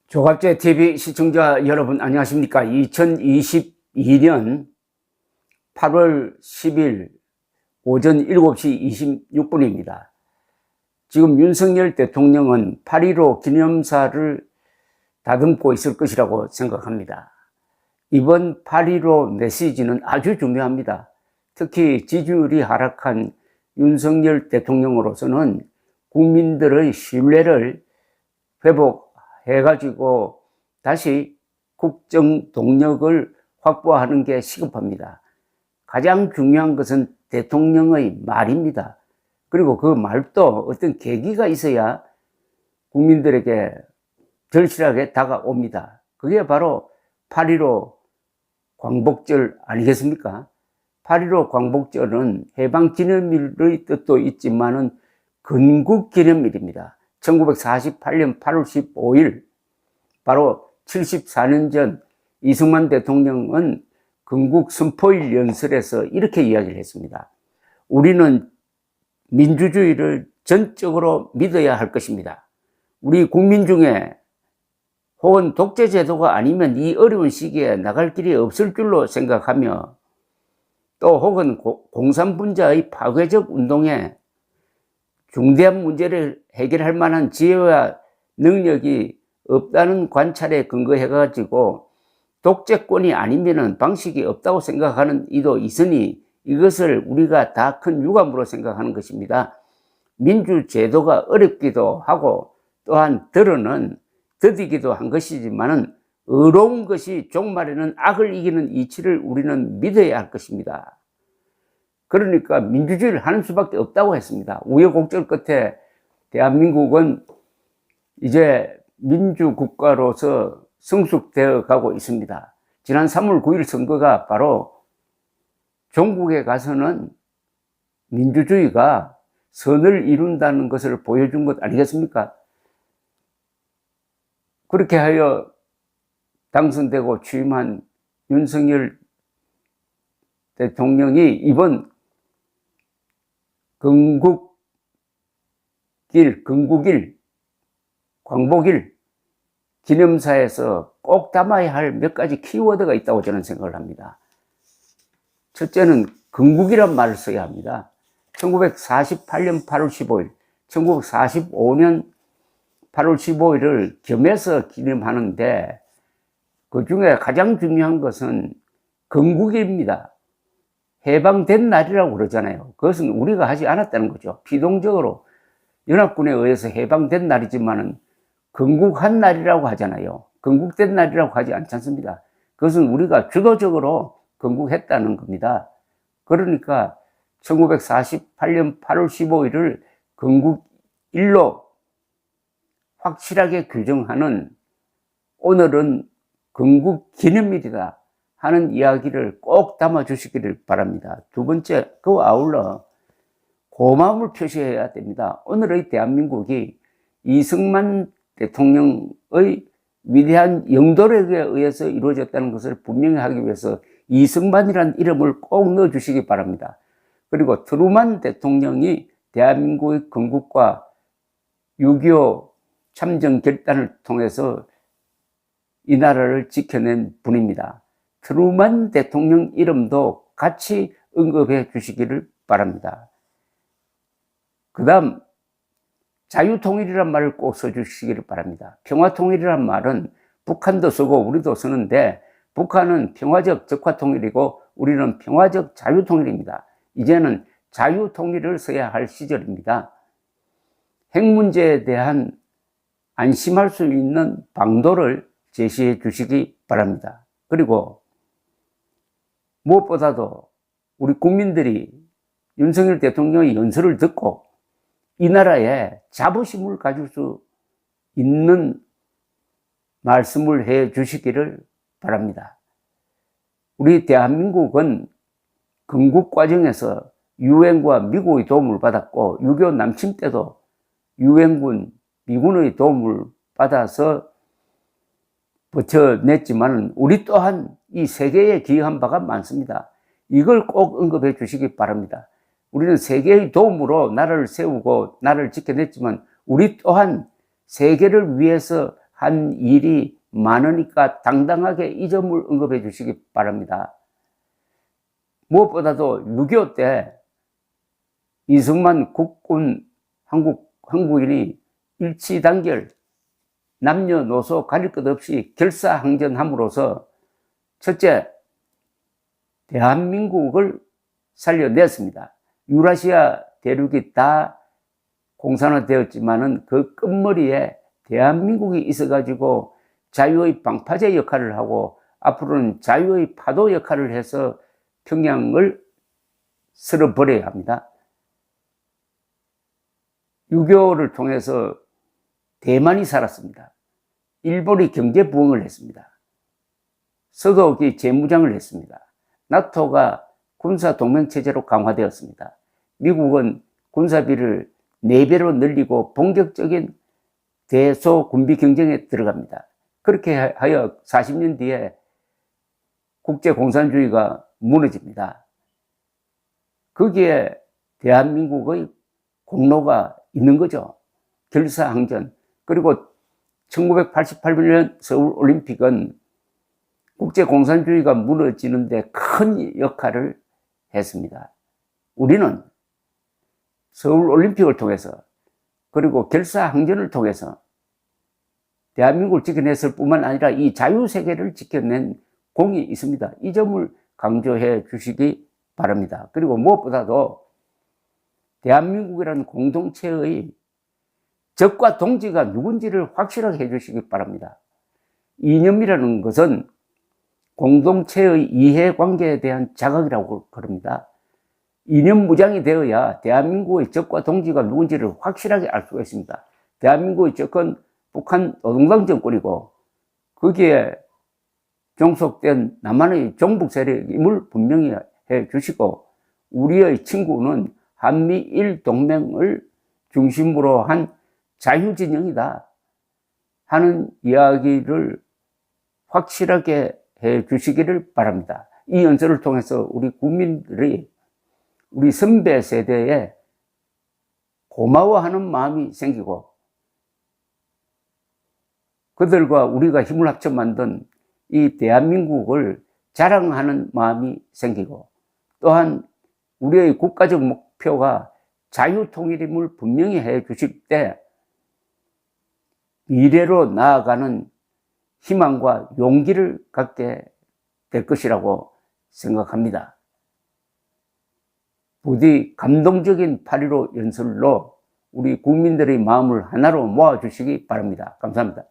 조갑제 TV 시청자 여러분 안녕하십니까? 2022년 8월 10일 오전 7시 26분입니다. 지금 윤석열 대통령은 8.15 기념사를 다듬고 있을 것이라고 생각합니다. 이번 8.15 메시지는 아주 중요합니다. 특히 지지율이 하락한 윤석열 대통령으로서는 국민들의 신뢰를 회복해가지고 다시 국정 동력을 확보하는 게 시급합니다. 가장 중요한 것은 대통령의 말입니다. 그리고 그 말도 어떤 계기가 있어야 국민들에게 절실하게 다가옵니다. 그게 바로 8.15 광복절 아니겠습니까? 8.15 광복절은 해방기념일의 뜻도 있지만은 건국기념일입니다. 1948년 8월 15일, 바로 74년 전 이승만 대통령은 건국 선포일 연설에서 이렇게 이야기를 했습니다. 우리는 민주주의를 전적으로 믿어야 할 것입니다. 우리 국민 중에 혹은 독재 제도가 아니면 이 어려운 시기에 나갈 길이 없을 줄로 생각하며, 또 혹은 공산분자의 파괴적 운동에 중대한 문제를 해결할 만한 지혜와 능력이 없다는 관찰에 근거해가지고 독재권이 아니면은 방식이 없다고 생각하는 이도 있으니 이것을 우리가 다 큰 유감으로 생각하는 것입니다. 민주제도가 어렵기도 하고 또한 덜어는 더디기도 한 것이지만은 의로운 것이 종말에는 악을 이기는 이치를 우리는 믿어야 할 것입니다. 그러니까 민주주의를 하는 수밖에 없다고 했습니다. 우여곡절 끝에 대한민국은 이제 민주국가로서 성숙되어 가고 있습니다. 지난 3월 9일 선거가 바로 종국에 가서는 민주주의가 선을 이룬다는 것을 보여준 것 아니겠습니까? 그렇게 하여 당선되고 취임한 윤석열 대통령이 이번 건국일, 광복일 기념사에서 꼭 담아야 할 몇 가지 키워드가 있다고 저는 생각을 합니다. 첫째는 건국이란 말을 써야 합니다. 1948년 8월 15일, 1945년 8월 15일을 겸해서 기념하는데 그 중에 가장 중요한 것은 건국입니다. 해방된 날이라고 그러잖아요. 그것은 우리가 하지 않았다는 거죠. 피동적으로 연합군에 의해서 해방된 날이지만은 건국한 날이라고 하잖아요. 건국된 날이라고 하지 않지 않습니다. 그것은 우리가 주도적으로 건국했다는 겁니다. 그러니까 1948년 8월 15일을 건국일로 확실하게 규정하는 오늘은 건국기념일이다 하는 이야기를 꼭 담아주시기를 바랍니다. 두 번째, 그와 아울러 고마움을 표시해야 됩니다. 오늘의 대한민국이 이승만 대통령의 위대한 영도력에 의해서 이루어졌다는 것을 분명히 하기 위해서 이승만이라는 이름을 꼭 넣어주시기 바랍니다. 그리고 트루만 대통령이 대한민국의 건국과 6.25 참전 결단을 통해서 이 나라를 지켜낸 분입니다. 트루만 대통령 이름도 같이 언급해 주시기를 바랍니다. 그 다음, 자유통일이란 말을 꼭 써주시기를 바랍니다. 평화통일이란 말은 북한도 쓰고 우리도 쓰는데 북한은 평화적 적화통일이고 우리는 평화적 자유통일입니다. 이제는 자유통일을 써야 할 시절입니다. 핵 문제에 대한 안심할 수 있는 방도를 제시해 주시기 바랍니다. 그리고 무엇보다도 우리 국민들이 윤석열 대통령의 연설을 듣고 이 나라에 자부심을 가질 수 있는 말씀을 해 주시기를 바랍니다. 우리 대한민국은 건국 과정에서 유엔과 미국의 도움을 받았고 6.25 남침 때도 유엔군, 미군의 도움을 받아서 버텨냈지만 우리 또한 이 세계에 기여한 바가 많습니다. 이걸 꼭 언급해 주시기 바랍니다. 우리는 세계의 도움으로 나라를 세우고 나라를 지켜냈지만 우리 또한 세계를 위해서 한 일이 많으니까 당당하게 이 점을 언급해 주시기 바랍니다. 무엇보다도 6.25 때 이승만 국군 한국인이 일치단결, 남녀노소 가릴 것 없이 결사항전함으로써 첫째, 대한민국을 살려냈습니다. 유라시아 대륙이 다 공산화되었지만은 그 끝머리에 대한민국이 있어가지고 자유의 방파제 역할을 하고 앞으로는 자유의 파도 역할을 해서 평양을 쓸어버려야 합니다. 6.25를 통해서 대만이 살았습니다. 일본이 경제 부흥을 했습니다. 서독이 재무장을 했습니다. 나토가 군사 동맹체제로 강화되었습니다. 미국은 군사비를 4배로 늘리고 본격적인 대소 군비 경쟁에 들어갑니다. 그렇게 하여 40년 뒤에 국제 공산주의가 무너집니다. 거기에 대한민국의 공로가 있는 거죠. 결사항전. 그리고 1988년 서울올림픽은 국제 공산주의가 무너지는데 큰 역할을 했습니다. 우리는 서울올림픽을 통해서 그리고 결사항전을 통해서 대한민국을 지켜냈을 뿐만 아니라 이 자유세계를 지켜낸 공이 있습니다. 이 점을 강조해 주시기 바랍니다. 그리고 무엇보다도 대한민국이라는 공동체의 적과 동지가 누군지를 확실하게 해주시기 바랍니다. 이념이라는 것은 공동체의 이해관계에 대한 자각이라고 그럽니다. 이념 무장이 되어야 대한민국의 적과 동지가 누군지를 확실하게 알 수가 있습니다. 대한민국의 적은 북한 노동당 정권이고 거기에 종속된 남한의 종북 세력임을 분명히 해 주시고 우리의 친구는 한미일 동맹을 중심으로 한 자유진영이다 하는 이야기를 확실하게 해 주시기를 바랍니다. 이 연설을 통해서 우리 국민들이 우리 선배 세대에 고마워하는 마음이 생기고 그들과 우리가 힘을 합쳐 만든 이 대한민국을 자랑하는 마음이 생기고 또한 우리의 국가적 목표가 자유통일임을 분명히 해 주실 때 미래로 나아가는 희망과 용기를 갖게 될 것이라고 생각합니다. 부디 감동적인 8.15 연설로 우리 국민들의 마음을 하나로 모아주시기 바랍니다. 감사합니다.